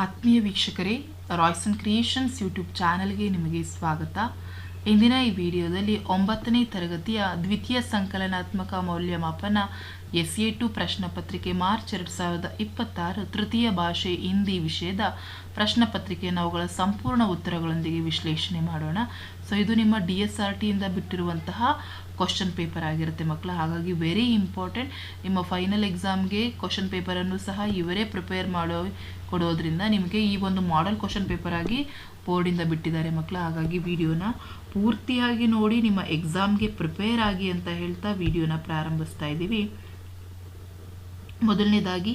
ಆತ್ಮೀಯ ವೀಕ್ಷಕರೇ, Royson creations YouTube ಚಾನಲ್ಗೆ ನಿಮಗೆ ಸ್ವಾಗತ. ಇಂದಿನ ಈ ವಿಡಿಯೋದಲ್ಲಿ 9ನೇ ತರಗತಿಯ ದ್ವಿತೀಯ ಸಂಕಲನಾತ್ಮಕ ಮೌಲ್ಯಮಾಪನ SA2 ಪ್ರಶ್ನೆ ಪತ್ರಿಕೆ ಮಾರ್ಚ್ 2026 ತೃತೀಯ ಭಾಷೆ ಹಿಂದಿ ವಿಷಯದ ಪ್ರಶ್ನೆ ಪತ್ರಿಕೆಯನ್ನು ಅವುಗಳ ಸಂಪೂರ್ಣ ಉತ್ತರಗಳೊಂದಿಗೆ ವಿಶ್ಲೇಷಣೆ ಮಾಡೋಣ. ಸೊ ಇದು ನಿಮ್ಮ DSRT ಇಂದ ಬಿಟ್ಟಿರುವಂತಹ ಕ್ವಶನ್ ಪೇಪರ್ ಆಗಿರುತ್ತೆ ಮಕ್ಕಳ. ಹಾಗಾಗಿ ವೆರಿ ಇಂಪಾರ್ಟೆಂಟ್. ನಿಮ್ಮ ಫೈನಲ್ ಎಕ್ಸಾಮ್ಗೆ ಕ್ವಶನ್ ಪೇಪರನ್ನು ಸಹ ಇವರೇ ಪ್ರಿಪೇರ್ ಕೊಡೋದ್ರಿಂದ ನಿಮಗೆ ಈ ಒಂದು ಮಾಡೆಲ್ ಕ್ವಶನ್ ಪೇಪರ್ ಆಗಿ ಬೋರ್ಡಿಂದ ಬಿಟ್ಟಿದ್ದಾರೆ ಮಕ್ಕಳ. ಹಾಗಾಗಿ ವಿಡಿಯೋನ ಪೂರ್ತಿಯಾಗಿ ನೋಡಿ ನಿಮ್ಮ ಎಕ್ಸಾಮ್ಗೆ ಪ್ರಿಪೇರ್ ಆಗಿ ಅಂತ ಹೇಳ್ತಾ ವಿಡಿಯೋನ ಪ್ರಾರಂಭಿಸ್ತಾ ಇದ್ದೀವಿ. ಮೊದಲನೇದಾಗಿ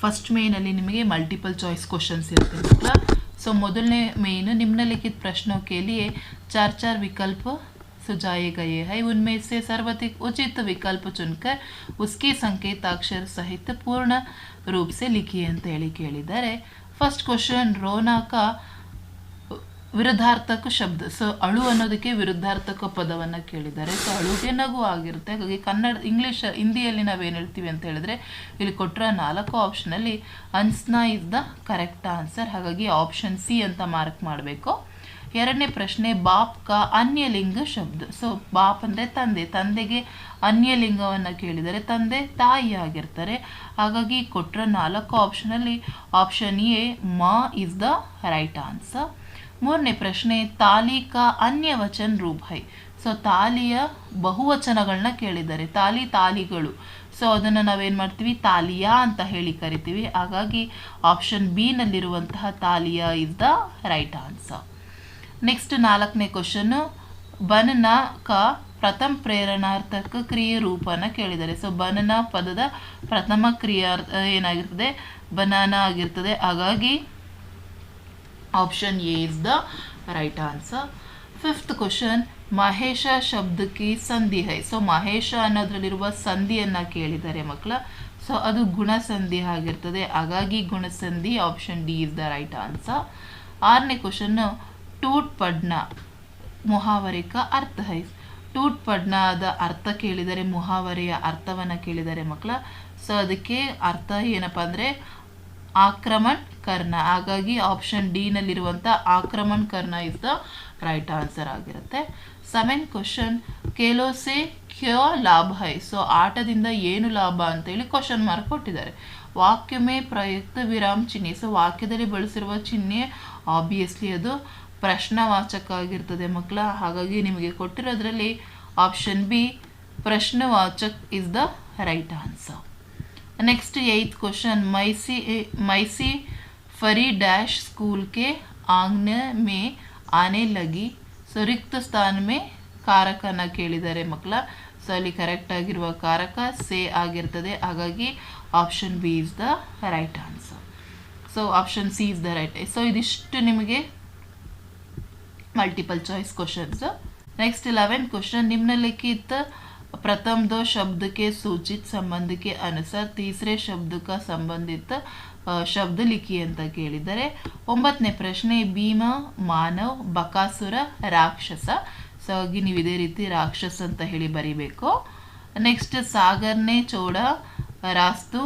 ಫಸ್ಟ್ ಮೇನಲ್ಲಿ ನಿಮಗೆ ಮಲ್ಟಿಪಲ್ ಚಾಯ್ಸ್ ಕ್ವಶನ್ಸ್ ಇರುತ್ತೆ ಮಕ್ಕಳ. ಸೊ ಮೊದಲನೇ ಮೇನ್ निम्नलिखित प्रश्नों के लिए चार चार विकल्प सुझाए गए हैं. उनमें से सर्वाधिक उचित विकल्प चुनकर उसके संकेताक्षर सहित पूर्ण रूप से लिखिए ಅಂತ ಹೇಳಿ ಕೇಳಿದ್ದಾರೆ. ಫಸ್ಟ್ ಕ್ವಶನ್, ರೋನಾ का ವಿರುದ್ಧಾರ್ಥಕ ಶಬ್ದ. ಸೊ ಅಳು ಅನ್ನೋದಕ್ಕೆ ವಿರುದ್ಧಾರ್ಥಕ ಪದವನ್ನು ಕೇಳಿದ್ದಾರೆ. ಸೊ ಅಳುಗೆ ನಗು ಆಗಿರುತ್ತೆ. ಹಾಗಾಗಿ ಹಿಂದಿಯಲ್ಲಿ ನಾವೇನು ಹೇಳ್ತೀವಿ ಅಂತ ಹೇಳಿದ್ರೆ, ಇಲ್ಲಿ ಕೊಟ್ಟರೆ 4 ಆಪ್ಷನಲ್ಲಿ ಹನ್ಸ್ನಾ ಇಸ್ ದ ಕರೆಕ್ಟ್ ಆನ್ಸರ್. ಹಾಗಾಗಿ ಆಪ್ಷನ್ ಸಿ ಅಂತ ಮಾರ್ಕ್ ಮಾಡಬೇಕು. ಎರಡನೇ ಪ್ರಶ್ನೆ, ಬಾಪ್ ಕಾ ಅನ್ಯಲಿಂಗ ಶಬ್ದ. ಸೊ ಬಾಪ್ ಅಂದರೆ ತಂದೆ, ತಂದೆಗೆ ಅನ್ಯಲಿಂಗವನ್ನು ಕೇಳಿದರೆ ತಂದೆ ತಾಯಿ ಆಗಿರ್ತಾರೆ. ಹಾಗಾಗಿ ಕೊಟ್ಟರೆ 4 ಆಪ್ಷನಲ್ಲಿ ಆಪ್ಷನ್ ಎ ಮಾ ಇಸ್ ದ ರೈಟ್ ಆನ್ಸರ್. ಮೂರನೇ ಪ್ರಶ್ನೆ, ತಾಲಿ ಕಾ ಅನ್ಯ ವಚನ ರೂಪ ಹೈ. ಸೊ ತಾಲಿಯ ಬಹುವಚನಗಳನ್ನ ಕೇಳಿದ್ದಾರೆ. ತಾಲಿಗಳು. ಸೊ ಅದನ್ನು ನಾವೇನು ಮಾಡ್ತೀವಿ, ತಾಲಿಯಾ ಅಂತ ಹೇಳಿ ಕರಿತೀವಿ. ಹಾಗಾಗಿ ಆಪ್ಷನ್ ಬಿ ನಲ್ಲಿರುವಂತಹ ತಾಲಿಯಾ is the right answer. Next 4ನೇ ಕ್ವಶನ್ನು, ಬನನಾ ಕಾ ಪ್ರಥಮ ಪ್ರೇರಣಾರ್ಥಕ ಕ್ರಿಯೆ ರೂಪನ ಕೇಳಿದ್ದಾರೆ. ಸೊ ಬನನಾ ಪದದ ಪ್ರಥಮ ಕ್ರಿಯಾರ್ಥ ಏನಾಗಿರ್ತದೆ, ಬನಾನಾ ಆಗಿರ್ತದೆ. ಹಾಗಾಗಿ option A is the right answer. Fifth question, Mahesh ಶಬ್ದಕ್ಕೆ ಸಂಧಿ ಹೈ. ಸೊ ಮಹೇಶ ಅನ್ನೋದ್ರಲ್ಲಿರುವ ಸಂಧಿಯನ್ನು ಕೇಳಿದ್ದಾರೆ ಮಕ್ಕಳ. ಸೊ ಅದು ಗುಣಸಂಧಿ ಆಗಿರ್ತದೆ. ಹಾಗಾಗಿ ಗುಣಸಂಧಿ option D is the right answer. 6ನೇ ಕ್ವಶನ್ನು, ಟೂಟ್ ಪಡ್ನಾ ಮುಹಾವರೆ ಕಾ ಅರ್ಥ ಹೈ. ಟೂಟ್ ಪಡ್ನಾದ ಅರ್ಥ ಕೇಳಿದರೆ, ಮುಹಾವರೆಯ ಅರ್ಥವನ್ನು ಕೇಳಿದ್ದಾರೆ ಮಕ್ಕಳ. ಸೊ ಅದಕ್ಕೆ ಅರ್ಥ ಏನಪ್ಪ ಅಂದರೆ ಆಕ್ರಮಣ್ ಕರ್ಣ. ಹಾಗಾಗಿ ಆಪ್ಷನ್ ಡಿ ನಲ್ಲಿರುವಂಥ ಆಕ್ರಮಣ್ ಕರ್ಣ ಇಸ್ ದ ರೈಟ್ ಆನ್ಸರ್ ಆಗಿರುತ್ತೆ. 7th ಕ್ವಶನ್, ಖೇಲೋ ಸೆ ಕ್ಯೋ ಲಾಭ ಹೈ. ಸೊ ಆಟದಿಂದ ಏನು ಲಾಭ ಅಂತೇಳಿ ಕ್ವಶನ್ ಮಾರ್ಕ್ ಕೊಟ್ಟಿದ್ದಾರೆ. ವಾಕ್ಯ ಮೇ ಪ್ರಯುಕ್ತ ವಿರಾಮ್ ಚಿಹ್ನೆ. ಸೊ ವಾಕ್ಯದಲ್ಲಿ ಬಳಸಿರುವ ಚಿಹ್ನೆ ಆಬ್ವಿಯಸ್ಲಿ ಅದು ಪ್ರಶ್ನವಾಚಕ ಆಗಿರ್ತದೆ ಮಕ್ಕಳ. ಹಾಗಾಗಿ ನಿಮಗೆ ಕೊಟ್ಟಿರೋದ್ರಲ್ಲಿ ಆಪ್ಷನ್ ಬಿ ಪ್ರಶ್ನವಾಚಕ್ is the right answer. Next 8th question, मैसी फरी डैश स्कूल के आंगन में आने लगी. ಸೊ ರಿಕ್ತ ಸ್ಥಾನ ಮೇ ಕಾರಕನ ಕೇಳಿದ್ದಾರೆ ಮಕ್ಕಳ. ಸೊ ಅಲ್ಲಿ ಕರೆಕ್ಟ್ ಆಗಿರುವ ಕಾರಕ ಸೇ ಆಗಿರ್ತದೆ. ಹಾಗಾಗಿ option B is the right answer. So option C is the right. So ಇದಿಷ್ಟು ನಿಮಗೆ multiple choice questions. Next 11th question, निम्नलिखित प्रथम 2 शब्द के सूचित संबंध के अनुसार तीसरे शब्द का संबंधित ಶಬ್ದ ಲಿಖಿ ಅಂತ ಕೇಳಿದ್ದಾರೆ. 9ನೇ ಪ್ರಶ್ನೆ, ಭೀಮ ಮಾನವ್ ಬಕಾಸುರ ರಾಕ್ಷಸ. ಸೊ ಹಾಗೆ ನೀವು ಇದೇ ರೀತಿ ರಾಕ್ಷಸ ಅಂತ ಹೇಳಿ ಬರೀಬೇಕು. ನೆಕ್ಸ್ಟ್, ಸಾಗರ್ನೇ ಚೋಡ ರಾಸ್ತು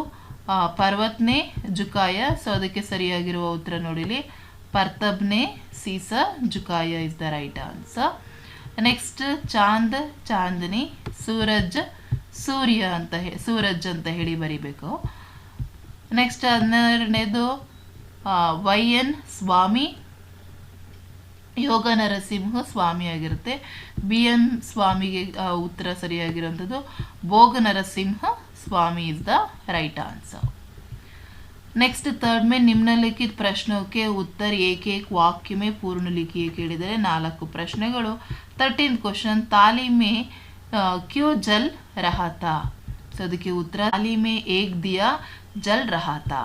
ಪರ್ವತ್ನೇ ಜುಕಾಯ. ಸೊ ಅದಕ್ಕೆ ಸರಿಯಾಗಿರುವ ಉತ್ತರ ನೋಡಿಲಿ, ಪರ್ತಬ್ನೇ ಸೀಸ ಜುಕಾಯ is the right answer. Next, ಚಾಂದ್ ಚಾಂದನಿ ಸೂರಜ್ ಸೂರ್ಯ ಅಂತ ಸೂರಜ್ ಅಂತ ಹೇಳಿ ಬರಿಬೇಕು. ನೆಕ್ಸ್ಟ್ 12ನೇದು YN ಸ್ವಾಮಿ ಯೋಗ ನರಸಿಂಹ ಸ್ವಾಮಿ ಆಗಿರುತ್ತೆ. BN ಸ್ವಾಮಿಗೆ ಉತ್ತರ ಸರಿಯಾಗಿರುವಂಥದ್ದು Bhoga Narasimha Swamy is the right answer. Next 3rd में निम्नलिखित प्रश्नों के उत्तर एक एक वाक्य में पूर्ण लिखिए ಕೇಳಿದರೆ 4 ಪ್ರಶ್ನೆಗಳು. 13th क्वेश्चन, ताली में क्यों जल रहा था. ಸೊ ಅದಕ್ಕೆ ಉತ್ತರ ताली में एक दिया जल रहा था.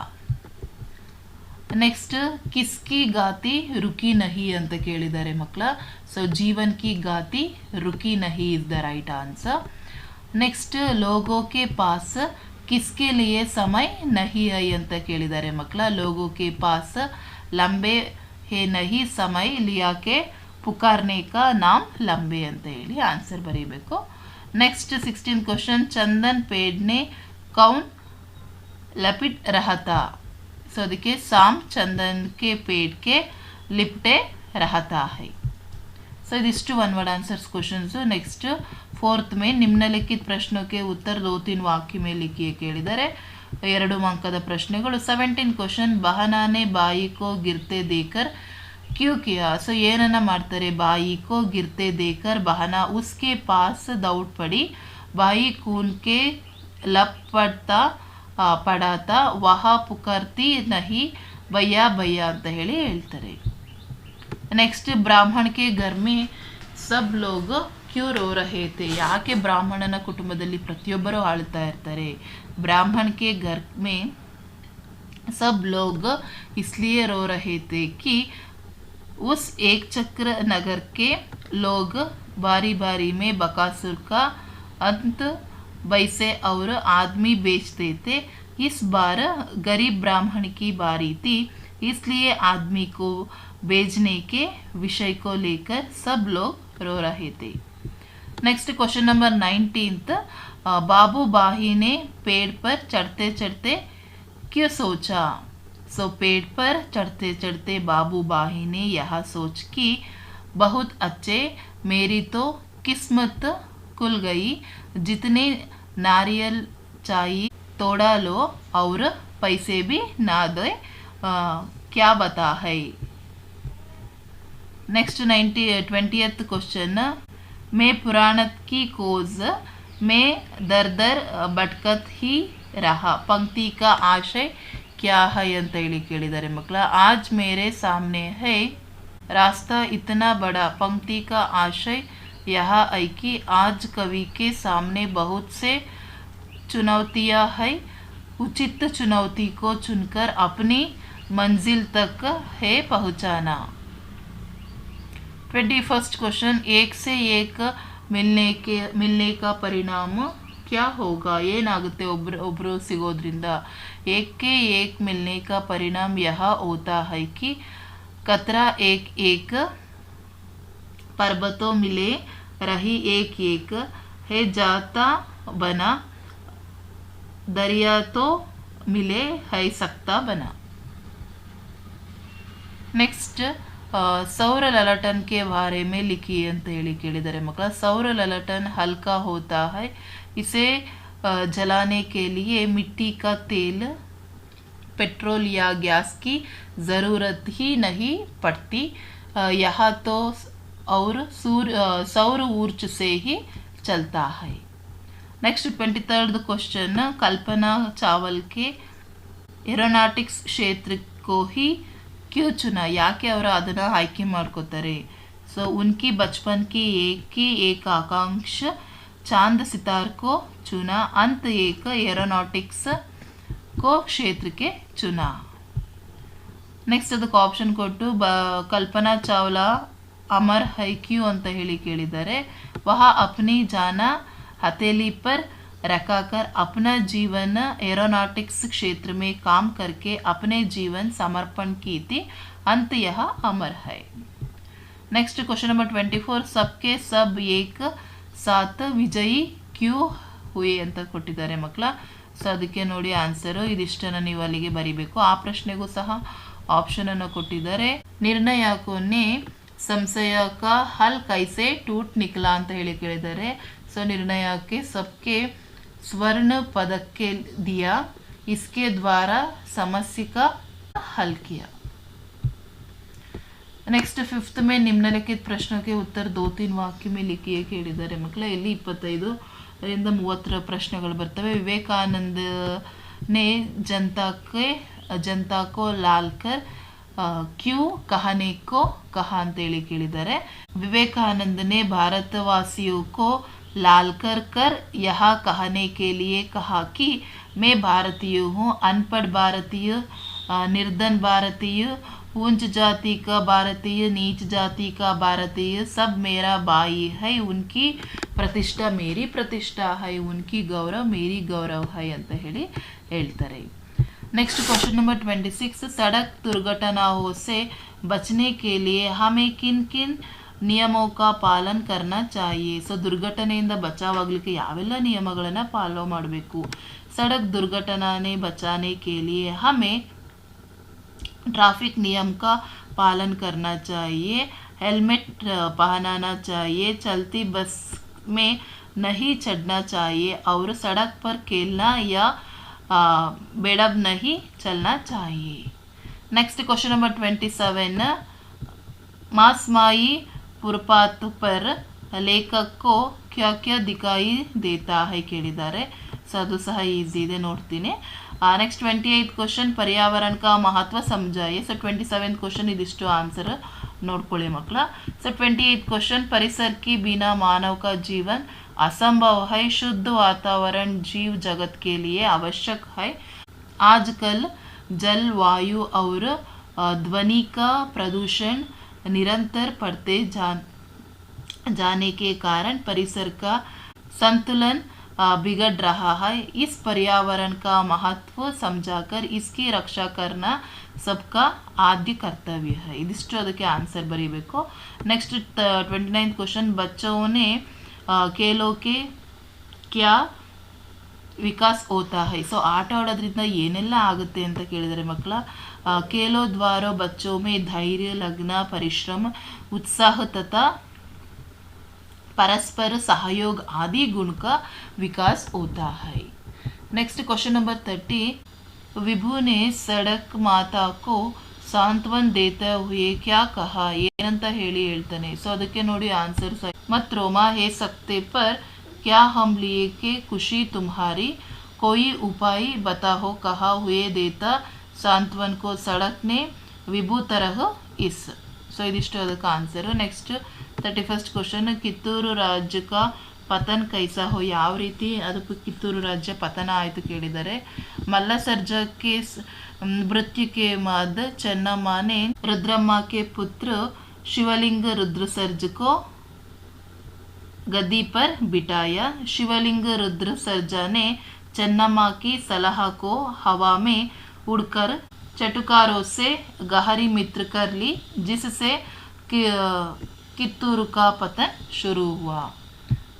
ನೆಕ್ಸ್ಟ್, किसकी गाती रुकी नहीं ಅಂತ ಕೇಳಿದ್ದಾರೆ ಮಕ್ಕಳ. ಸೊ ಜೀವನ್ ಕಿ ಗಾತಿ रुकी नहीं is the right answer. Next, लोगों के पास किसके लिए समय नहीं है ಅಂತ ಕೇಳಿದ್ದಾರೆ ಮಕ್ಕಳ. लोगों के पास लंबे है नहीं समय लिया के पुकारने का नाम लंबे ಅಂತ ಹೇಳಿ ಆನ್ಸರ್ ಬರೀಬೇಕು. नेक्स्ट 16th क्वेश्चन, चंदन पेड़ ने कौन लपिट रहा था. ಸೊ ಅದಕ್ಕೆ ಸಾಮ್ ಚಂದನ್ ಕೆ ಪೇಟ್ ಕೆ लिपटे रहता है। सो इदिಷ್ಟು one word answers questions. Next fourth में निम्नलिखित प्रश्नों के उत्तर 2-3 वाक्य में लिखिए ಕೇಳಿದರೆ 2 अंकದ ಪ್ರಶ್ನೆಗಳು। 17 क्वेश्चन बहना ने बाई को गिरते देखकर क्यों किया। सो ಏನನ್ನ ಮಾಡ್ತಾರೆ, बाई को गिरते देखकर बहना उसके पास दौड़ पड़ी, बाई खून के लपटा पड़ा था, वह पुकारती नहीं भैया भैया ಅಂತ ಹೇಳಿ ಹೇಳ್ತಾರೆ। नेक्स्ट ब्राह्मण के घर में सब लोग क्यों रो रहे थे। ಯಾಕೆ ಬ್ರಾಹ್ಮಣನ ಕುಟುಂಬದಲ್ಲಿ ಪ್ರತಿಯೊಬ್ಬರು ಅಳ್ತಾ ಇರ್ತಾರೆ। ब्राह्मण के घर में सब लोग इसलिए रो रहे थे कि उस एक चक्र नगर के लोग बारी बारी में बकासुर का अंत वैसे और आदमी बेचते थे। इस बार गरीब ब्राह्मण की बारी थी, इसलिए आदमी को बेचने के विषय को लेकर सब लोग रो रहे थे। नेक्स्ट क्वेश्चन नंबर 19th, बाबू बाही ने पेड़ पर चढ़ते चढ़ते क्यों सोचा। सो पेड़ पर चढ़ते चढ़ते बाबू बाही ने यह सोच कि बहुत अच्छे मेरी तो किस्मत खुल गई, जितने नारियल चाहिए तोड़ा लो और पैसे भी ना दे, क्या बता है। नेक्स्ट 20th क्वेश्चन, मैं पुराणत की खोज में दर दर भटकत ही रहा, पंक्ति का आशय क्या है ಅಂತ ಹೇಳಿ ಕೇಳಿದ್ದಾರೆ ಮಕ್ಕಳ। आज मेरे सामने है रास्ता इतना बड़ा, पंक्ति का आशय यह है कि आज कवि के सामने बहुत से चुनौतियां है, उचित चुनौती को चुनकर अपनी मंजिल तक है पहुंचाना। 21st क्वेश्चन, एक से एक मिलने का परिणाम क्या होगा। ಏನಾಗುತ್ತೆ ಒಬ್ರು ಸಿಗೋದ್ರಿಂದ। एक के एक मिलने का परिणाम यह होता है कि कतरा एक एक पर्वतों मिले रही एक एक है जाता बना, दरिया तो मिले है सकता बना। नेक्स्ट सौर ललटन के बारे में लिखिए ಅಂತ ಹೇಳಿ ಕೇಳಿದರೆ ಮಕ್ಕಳ। सौर ललटन हल्का होता है, इसे जलाने के लिए मिट्टी का तेल, पेट्रोल या गैस की ज़रूरत ही नहीं पड़ती, यह तो और सौर ऊर्जा से ही चलता है। नेक्स्ट 23rd क्वेश्चन, कल्पना चावल के एरोनॉटिक्स क्षेत्र को ही क्यों चुना। ಯಾಕೆ ಅವರು ಅದನ್ನು ಆಯ್ಕೆ ಮಾಡ್ಕೋತಾರೆ। सो उनकी बचपन की एक आकांक्षा चांद सितार को चुना, अंत एक एरोनॉटिक्स को क्षेत्र के चुना। नेक्स्ट ಅದಕ್ಕೆ ಆಪ್ಷನ್ ಕೊಟ್ಟು ಕಲ್ಪನಾ ಚಾವ್ಲಾ ಅಮರ್ है क्यों ಅಂತ ಹೇಳಿ ಕೇಳಿದ್ದಾರೆ। वह अपनी जाना हथेली पर रखाकर अपना जीवन एरोनॉटिक्स क्षेत्र में काम करके अपने जीवन समर्पण की थी, अंत यह अमर है। नेक्स्ट क्वेश्चन नंबर 24, सबके सब एक साथ विजयी क्यों हुए ಅಂತ ಕೊಟ್ಟಿದ್ದಾರೆ ಮಕ್ಕಳ। ಸೊ ಅದಕ್ಕೆ ನೋಡಿ ಆನ್ಸರು, ಇದಿಷ್ಟನ್ನು ನೀವು ಅಲ್ಲಿಗೆ ಬರಿಬೇಕು। ಆ ಪ್ರಶ್ನೆಗೂ ಸಹ ಆಪ್ಷನ್ ಅನ್ನು ಕೊಟ್ಟಿದ್ದಾರೆ। ನಿರ್ಣಯಕೋನೆ ಸಂಶಯ का हल कैसे टूट निकला ಅಂತ ಹೇಳಿ ಕೇಳಿದ್ದಾರೆ। ಸೊ ನಿರ್ಣಯಕ್ಕೆ सबके स्वर्ण पदक के दिया, इसके द्वारा समस्या का हल किया। नेक्स्ट 5th में निम्नलिखित प्रश्नों के उत्तर 2-3 वाक्य में लिखिए ಕೇಳಿದ್ದಾರೆ ಮಕ್ಕಳ। ಇಲ್ಲಿ 25 ರಿಂದ 30 ಪ್ರಶ್ನೆಗಳು ಬರ್ತವೆ। विवेकानंद ने जनता को लालकर क्यों कहने को कहा ಅಂತ ಹೇಳಿ ಕೇಳಿದ್ದಾರೆ। विवेकानंद ने भारतवासियों को लालकर कर यह कहने के लिए कहा कि मैं भारतीय हूँ, अनपढ़ भारतीय, निर्धन भारतीय, ऊंच जाति का भारतीय, नीच जाति का भारतीय, सब मेरा भाई है, उनकी प्रतिष्ठा मेरी प्रतिष्ठा है, उनकी गौरव मेरी गौरव है ಅಂತ ಹೇಳಿ ಹೇಳ್ತಾರೆ। नेक्स्ट क्वेश्चन नंबर 26, सड़क दुर्घटनाओं से बचने के लिए हमें किन किन ನಿಯಮೋं का ಪಾಲನ್ करना चाहिए। ಸೊ ದುರ್ಘಟನೆಯಿಂದ ಬಚಾವಾಗಲಿಕ್ಕೆ ಯಾವೆಲ್ಲ ನಿಯಮಗಳನ್ನು ಫಾಲೋ ಮಾಡಬೇಕು। सड़क दुर्घटना ने बचाने के लिए हमें ट्रैफिक नियम का पालन करना चाहिए, हेलमेट पहनाना चाहिए, चलती बस में नहीं चढ़ना चाहिए और सड़क पर खेलना या बेड़ब नहीं चलना चाहिए। नेक्स्ट क्वेश्चन नंबर 27, मासमाई फुटपाथ पर लेखक को क्या क्या दिखाई देता है ಕೇಳಿದ್ದಾರೆ. ಸೊ ಅದು ಸಹ ಈಸಿ ಇದೆ, ನೋಡ್ತೀನಿ. नेक्स्ट 28 क्वेश्चन, पर्यावरण का महत्व समझाइए. ಸೊ 27 क्वेश्चन इदिಷ್ಟು आंसर ನೋಡ್ಕೊಳ್ಳಿ ಮಕ್ಕಳ. ಸೊ 28 क्वेश्चन, परिसर की बिना मानव का जीवन असंभव है, शुद्ध वातावरण जीव जगत के लिए आवश्यक है, आजकल जल वायु और ध्वनि का प्रदूषण निरंतर बढ़ते जाने के कारण परिसर का संतुलन बिगड़ रहा है, इस पर्यावरण का महत्व समझाकर इसकी रक्षा करना सबका आद्य कर्तव्य है. इदिಷ್ಟು ಅದಕ್ಕೆ ಆನ್ಸರ್ ಬರೀಬೇಕು. नेक्स्ट 29 क्वेश्चन, बच्चों ने खेलों के क्या ವಿಕಾಸ್ ಹೋತಾ ಹೈ. ಸೊ ಆಟ ಆಡೋದ್ರಿಂದ ಏನೆಲ್ಲ ಆಗುತ್ತೆ ಅಂತ ಕೇಳಿದರೆ ಮಕ್ಕಳ, खेलो द्वारा बच्चों में धैर्य, लगन, परिश्रम, उत्साह तथा परस्पर सहयोग आदि गुण का विकास होता है. नेक्स्ट क्वेश्चन नंबर 30, विभु ने सड़क माता को सांत्वन देते हुए क्या कहा. ಏನಂತ ಹೇಳಿ ಹೇಳ್ತಾನೆ. ಸೊ ಅದಕ್ಕೆ ನೋಡಿ ಆನ್ಸರ್. मत रोमा है सकते पर क्या हम लिए के खुशी तुम्हारी, कोई उपाय बताओ कहा हुए देता सांत्वन को सड़क ने विभु तरह इस. ಸೊ ಇದಿಷ್ಟು ಅದಕ್ಕೆ answer. Next 31st question, Kittur ರಾಜ್ಯ ಕಾ ಪತನ್ ಕೈಸಾ ಹೋ. ಯಾವ ರೀತಿ ಅದಕ್ಕೆ ಕಿತ್ತೂರು ರಾಜ್ಯ ಪತನ ಆಯಿತು ಕೇಳಿದ್ದಾರೆ. ಮಲ್ಲ ಸರ್ಜಕ್ಕೆ मृत्यु के बाद चन्नम्मा ने रुद्रम्मा के पुत्र शिवलिंग रुद्र सर्ज को गद्दी पर बिठाया. शिवलिंग रुद्र सर्जा ने चन्नम्मा की सलाह को हवा में उड़कर चटकारों से गहरी मित्र कर ली, जिससे ಕಿತ್ತೂರು का पतन शुरू हुआ.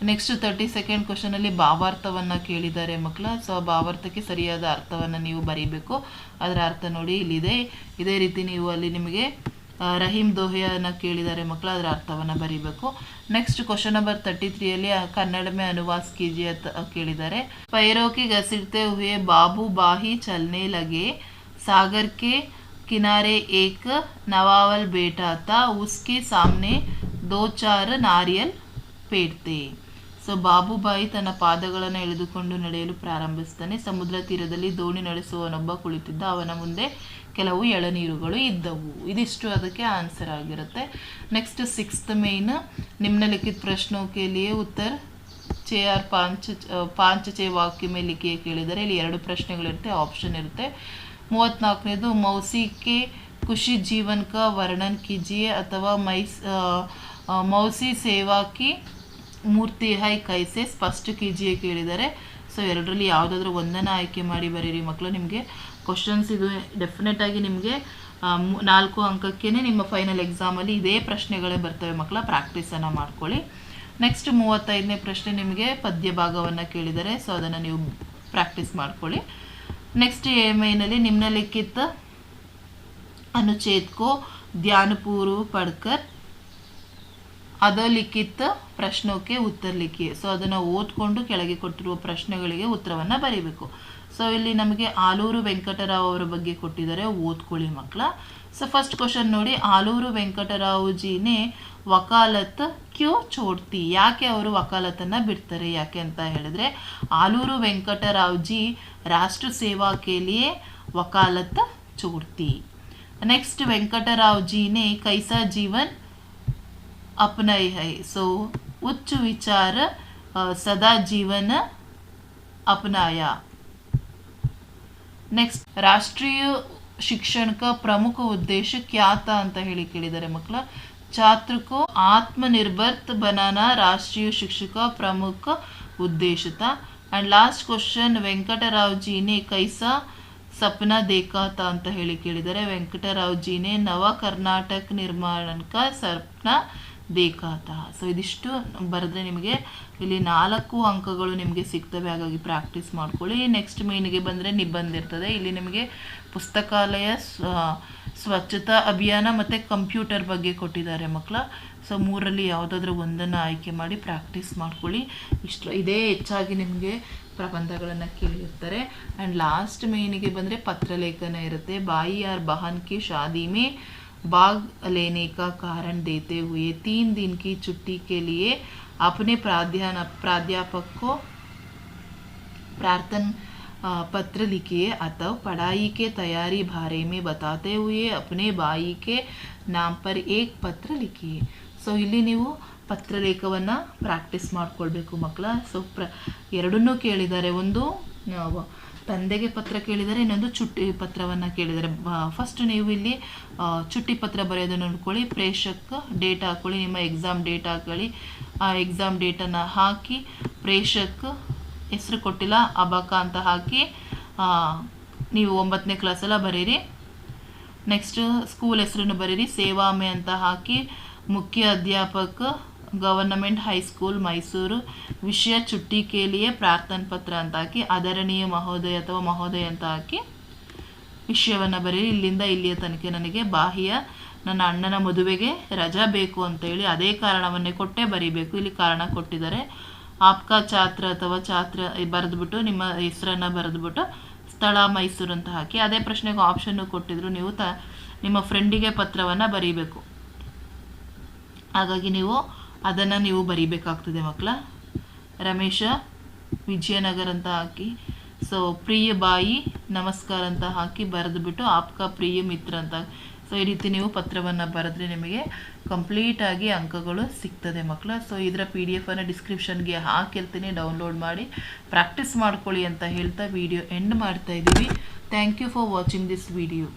ನೆಕ್ಸ್ಟ್ 32nd ಕ್ವಶನ್ ಅಲ್ಲಿ ಭಾವಾರ್ಥವನ್ನು ಕೇಳಿದ್ದಾರೆ ಮಕ್ಕಳ. ಸೊ ಭಾವಾರ್ಥಕ್ಕೆ ಸರಿಯಾದ ಅರ್ಥವನ್ನು ನೀವು ಬರೀಬೇಕು. ಅದರ ಅರ್ಥ ನೋಡಿ ಇಲ್ಲಿದೆ. ಇದೇ ರೀತಿ ನೀವು ಅಲ್ಲಿ ನಿಮಗೆ ರಹೀಮ್ ದೋಹೆಯನ್ನು ಕೇಳಿದ್ದಾರೆ ಮಕ್ಕಳ, ಅದರ ಅರ್ಥವನ್ನು ಬರೀಬೇಕು. ನೆಕ್ಸ್ಟ್ ಕ್ವಶನ್ ನಂಬರ್ 33 ಅಲ್ಲಿ ಕನ್ನಡ में अनुवाद कीजिए ಕೇಳಿದ್ದಾರೆ. पैरों की घसीटते हुए बाबू बाही चलने लगे, सागर के किनारे एक नवावल बैठा था, उसके सामने 2-4 नारियल पेड़ थे. ಸೊ ಬಾಬುಬಾಯಿ ತನ್ನ ಪಾದಗಳನ್ನು ಎಳೆದುಕೊಂಡು ನಡೆಯಲು ಪ್ರಾರಂಭಿಸ್ತಾನೆ. ಸಮುದ್ರ ತೀರದಲ್ಲಿ ದೋಣಿ ನಡೆಸುವವನೊಬ್ಬ ಕುಳಿತಿದ್ದ, ಅವನ ಮುಂದೆ ಕೆಲವು ಎಳನೀರುಗಳು ಇದ್ದವು. ಇದಿಷ್ಟು ಅದಕ್ಕೆ ಆನ್ಸರ್ ಆಗಿರುತ್ತೆ. ನೆಕ್ಸ್ಟ್ 6th ಮೇನ್, ನಿಮ್ನಲಿಖಿತ ಪ್ರಶ್ನೋं के लिए उत्तर 6 और 5 ವಾಕ್ಯ में लिखिए ಕೇಳಿದರೆ ಇಲ್ಲಿ 2 ಪ್ರಶ್ನೆಗಳಿರುತ್ತೆ, ಆಪ್ಷನ್ ಇರುತ್ತೆ. 34ನೇದು, मौसी के खुशी जीवन का वर्णन कीजिए ಅಥವಾ मौसी सेवा की ಮೂರ್ತಿ ಹೈ ಕೈಸೆ ಸ್ಪಷ್ಟ ಕೀಜಿಯೇ ಕೇಳಿದ್ದಾರೆ. ಸೊ ಎರಡರಲ್ಲಿ ಯಾವುದಾದ್ರೂ ಒಂದನ್ನು ಆಯ್ಕೆ ಮಾಡಿ ಬರೀರಿ ಮಕ್ಕಳು. ನಿಮಗೆ ಕ್ವಶನ್ಸ್ ಇದು ಡೆಫಿನೆಟಾಗಿ ನಿಮಗೆ 4 ಅಂಕಕ್ಕೇ ನಿಮ್ಮ ಫೈನಲ್ ಎಕ್ಸಾಮಲ್ಲಿ ಇದೇ ಪ್ರಶ್ನೆಗಳೇ ಬರ್ತವೆ ಮಕ್ಕಳ. ಪ್ರಾಕ್ಟೀಸನ್ನು ಮಾಡ್ಕೊಳ್ಳಿ. ನೆಕ್ಸ್ಟ್ 35ನೇ ಪ್ರಶ್ನೆ ನಿಮಗೆ ಪದ್ಯ ಭಾಗವನ್ನು ಕೇಳಿದ್ದಾರೆ. ಸೊ ಅದನ್ನು ನೀವು ಪ್ರಾಕ್ಟೀಸ್ ಮಾಡ್ಕೊಳ್ಳಿ. ನೆಕ್ಸ್ಟ್ ಮೇನಲ್ಲಿ ನಿಮ್ನಲಿಖಿತ अनुच्छेद को ध्यानपूर्वक पढ़कर ಅಧೋಲಿಖಿತ ಪ್ರಶ್ನೋಕ್ಕೆ ಉತ್ತರ ಲಿಖಿ. ಸೊ ಅದನ್ನು ಓದ್ಕೊಂಡು ಕೆಳಗೆ ಕೊಟ್ಟಿರುವ ಪ್ರಶ್ನೆಗಳಿಗೆ ಉತ್ತರವನ್ನು ಬರೀಬೇಕು. ಸೊ ಇಲ್ಲಿ ನಮಗೆ ಆಲೂರು ವೆಂಕಟರಾವ್ ಅವರ ಬಗ್ಗೆ ಕೊಟ್ಟಿದ್ದಾರೆ, ಓದ್ಕೊಳ್ಳಿ ಮಕ್ಕಳ. ಸೊ ಫಸ್ಟ್ ಕ್ವಶನ್ ನೋಡಿ, ಆಲೂರು ವೆಂಕಟರಾವ್ ಜಿನೇ ವಕಾಲತ್ ಕ್ಯೂ ಚೋಡ್ತಿ. ಯಾಕೆ ಅವರು ವಕಾಲತನ್ನು ಬಿಡ್ತಾರೆ, ಯಾಕೆ ಅಂತ ಹೇಳಿದ್ರೆ ಆಲೂರು ವೆಂಕಟರಾವ್ ಜಿ ರಾಷ್ಟ್ರ ಸೇವಾ ಕೆ ಲಿಯೇ ವಕಾಲತ್ ಚೋಡ್ತಿ. नेक्स्ट वेंकटराव जी ने कैसा जीवन अपनाई है. सो उच्च विचार सदा जीवन अपनाया. नेक्स्ट राष्ट्रीय शिक्षण का प्रमुख उद्देश्य क्या था ಅಂತ ಹೇಳಿ ಕೇಳಿದ್ದಾರೆ ಮಕ್ಕಳ. छात्र को आत्मनिर्भर बनाना राष्ट्रीय शिक्षा का प्रमुख उद्देश्य था. एंड लास्ट क्वेश्चन, वेंकटराव जी ने कैसा सपना देखा था ಅಂತ ಹೇಳಿ ಕೇಳಿದರೆ ವೆಂಕಟರಾವ್ ಜಿನೇ ನವ ಕರ್ನಾಟಕ ನಿರ್ಮಾಣ का सपना देखा था. ಸೊ ಇದಿಷ್ಟು ಬರೆದ್ರೆ ನಿಮಗೆ ಇಲ್ಲಿ 4 ಅಂಕಗಳು ನಿಮಗೆ ಸಿಗ್ತವೆ, ಹಾಗಾಗಿ ಪ್ರಾಕ್ಟೀಸ್ ಮಾಡ್ಕೊಳ್ಳಿ. ನೆಕ್ಸ್ಟ್ ಮೇನ್ಗೆ ಬಂದರೆ ನಿಬಂಧ ಇರ್ತದೆ. ಇಲ್ಲಿ ನಿಮಗೆ ಪುಸ್ತಕಾಲಯ ಸ್ವಚ್ಛತಾ ಅಭಿಯಾನ ಮತ್ತು ಕಂಪ್ಯೂಟರ್ ಬಗ್ಗೆ ಕೊಟ್ಟಿದ್ದಾರೆ ಮಕ್ಕಳ. ಸೊ ಮೂರಲ್ಲಿ ಯಾವುದಾದ್ರೂ ಒಂದನ್ನು ಆಯ್ಕೆ ಮಾಡಿ ಪ್ರಾಕ್ಟೀಸ್ ಮಾಡ್ಕೊಳ್ಳಿ. ಇದೇ ಹೆಚ್ಚಾಗಿ ನಿಮಗೆ ಪ್ರಬಂಧಗಳನ್ನು ಕೇಳಿರ್ತಾರೆ. ಆ್ಯಂಡ್ ಲಾಸ್ಟ್ ಮೇನಿಗೆ ಬಂದರೆ ಪತ್ರಲೇಖನ ಇರುತ್ತೆ. ಬಾಯಿ ಆರ್ ಬಹನ್ ಕಿ ಶಾದಿ ಮೇ भाग लेने का कारण देते हुए 3 दिन की छुट्टी के लिए अपने प्राध्यापक को प्रार्थना पत्र लिखिए अथवा पढ़ाई के तैयारी बारे में बताते हुए अपने भाई के नाम पर एक पत्र लिखिए. ಸೊ ಇಲ್ಲಿ ನೀವು ಪತ್ರಲೇಖವನ್ನು ಪ್ರಾಕ್ಟೀಸ್ ಮಾಡ್ಕೊಳ್ಬೇಕು ಮಕ್ಕಳ. ಸೊ ಎರಡನ್ನೂ ಕೇಳಿದ್ದಾರೆ. ಒಂದು ತಂದೆಗೆ ಪತ್ರ ಕೇಳಿದರೆ, ಇನ್ನೊಂದು ಚುಟ್ಟಿ ಪತ್ರವನ್ನು ಕೇಳಿದ್ದಾರೆ. ಫಸ್ಟ್ ನೀವು ಇಲ್ಲಿ ಚುಟ್ಟಿ ಪತ್ರ ಬರೆಯೋದನ್ನು ನೋಡ್ಕೊಳ್ಳಿ. ಪ್ರೇಷಕ ಡೇಟ್ ಹಾಕ್ಕೊಳ್ಳಿ, ನಿಮ್ಮ ಎಕ್ಸಾಮ್ ಡೇಟ್ ಹಾಕೊಳ್ಳಿ. ಆ ಎಕ್ಸಾಮ್ ಡೇಟನ್ನು ಹಾಕಿ ಪ್ರೇಷಕ ಹೆಸರು ಕೊಟ್ಟಿಲ್ಲ ಅಬಕ ಅಂತ ಹಾಕಿ ನೀವು 9ನೇ ಕ್ಲಾಸೆಲ್ಲ ಬರೀರಿ. ನೆಕ್ಸ್ಟ್ ಸ್ಕೂಲ್ ಹೆಸರನ್ನು ಬರೀರಿ. ಸೇವಾಮೆ ಅಂತ ಹಾಕಿ ಮುಖ್ಯ ಅಧ್ಯಾಪಕ ಗವರ್ನಮೆಂಟ್ ಹೈಸ್ಕೂಲ್ ಮೈಸೂರು. ವಿಷಯ ಚುಟ್ಟಿ ಕೇಳಿಯೇ ಪ್ರಾರ್ಥನಾ ಪತ್ರ ಅಂತ ಹಾಕಿ ಆದರಣೀಯ ಮಹೋದಯ ಅಥವಾ ಮಹೋದಯ ಅಂತ ಹಾಕಿ ವಿಷಯವನ್ನು ಬರೀರಿ. ಇಲ್ಲಿಂದ ಇಲ್ಲಿಯ ತನಕ ನನಗೆ ಬಾಹ್ಯ ನನ್ನ ಅಣ್ಣನ ಮದುವೆಗೆ ರಜಾ ಬೇಕು ಅಂತೇಳಿ ಅದೇ ಕಾರಣವನ್ನೇ ಕೊಟ್ಟೇ ಬರೀಬೇಕು. ಇಲ್ಲಿ ಕಾರಣ ಕೊಟ್ಟಿದ್ದಾರೆ. ಆಪ್ಕಾ ಛಾತ್ರ ಅಥವಾ ಛಾತ್ರ ಬರೆದ್ಬಿಟ್ಟು ನಿಮ್ಮ ಹೆಸರನ್ನು ಬರೆದ್ಬಿಟ್ಟು ಸ್ಥಳ ಮೈಸೂರು ಅಂತ ಹಾಕಿ ಅದೇ ಪ್ರಶ್ನೆಗೆ ಆಪ್ಷನ್ನು ಕೊಟ್ಟಿದ್ರು. ನೀವು ನಿಮ್ಮ ಫ್ರೆಂಡಿಗೆ ಪತ್ರವನ್ನು ಬರೀಬೇಕು. ಹಾಗಾಗಿ ನೀವು ಅದನ್ನು ನೀವು ಬರೀಬೇಕಾಗ್ತದೆ ಮಕ್ಕಳ. ರಮೇಶ ವಿಜಯನಗರ ಅಂತ ಹಾಕಿ, ಸೊ ಪ್ರಿಯ ಬಾಯಿ ನಮಸ್ಕಾರ ಅಂತ ಹಾಕಿ ಬರೆದುಬಿಟ್ಟು ಆಪ್ಕಾ ಪ್ರಿಯ ಮಿತ್ರ ಅಂತ. ಸೊ ಈ ರೀತಿ ನೀವು ಪತ್ರವನ್ನು ಬರೆದ್ರೆ ನಿಮಗೆ ಕಂಪ್ಲೀಟಾಗಿ ಅಂಕಗಳು ಸಿಗ್ತದೆ ಮಕ್ಕಳ. ಸೊ ಇದರ PDF ಅನ್ನು ಡಿಸ್ಕ್ರಿಪ್ಷನ್ಗೆ ಹಾಕಿರ್ತೀನಿ, ಡೌನ್ಲೋಡ್ ಮಾಡಿ ಪ್ರಾಕ್ಟೀಸ್ ಮಾಡ್ಕೊಳ್ಳಿ ಅಂತ ಹೇಳ್ತಾ ವಿಡಿಯೋ ಎಂಡ್ ಮಾಡ್ತಾ ಇದ್ದೀವಿ. Thank you for watching this video.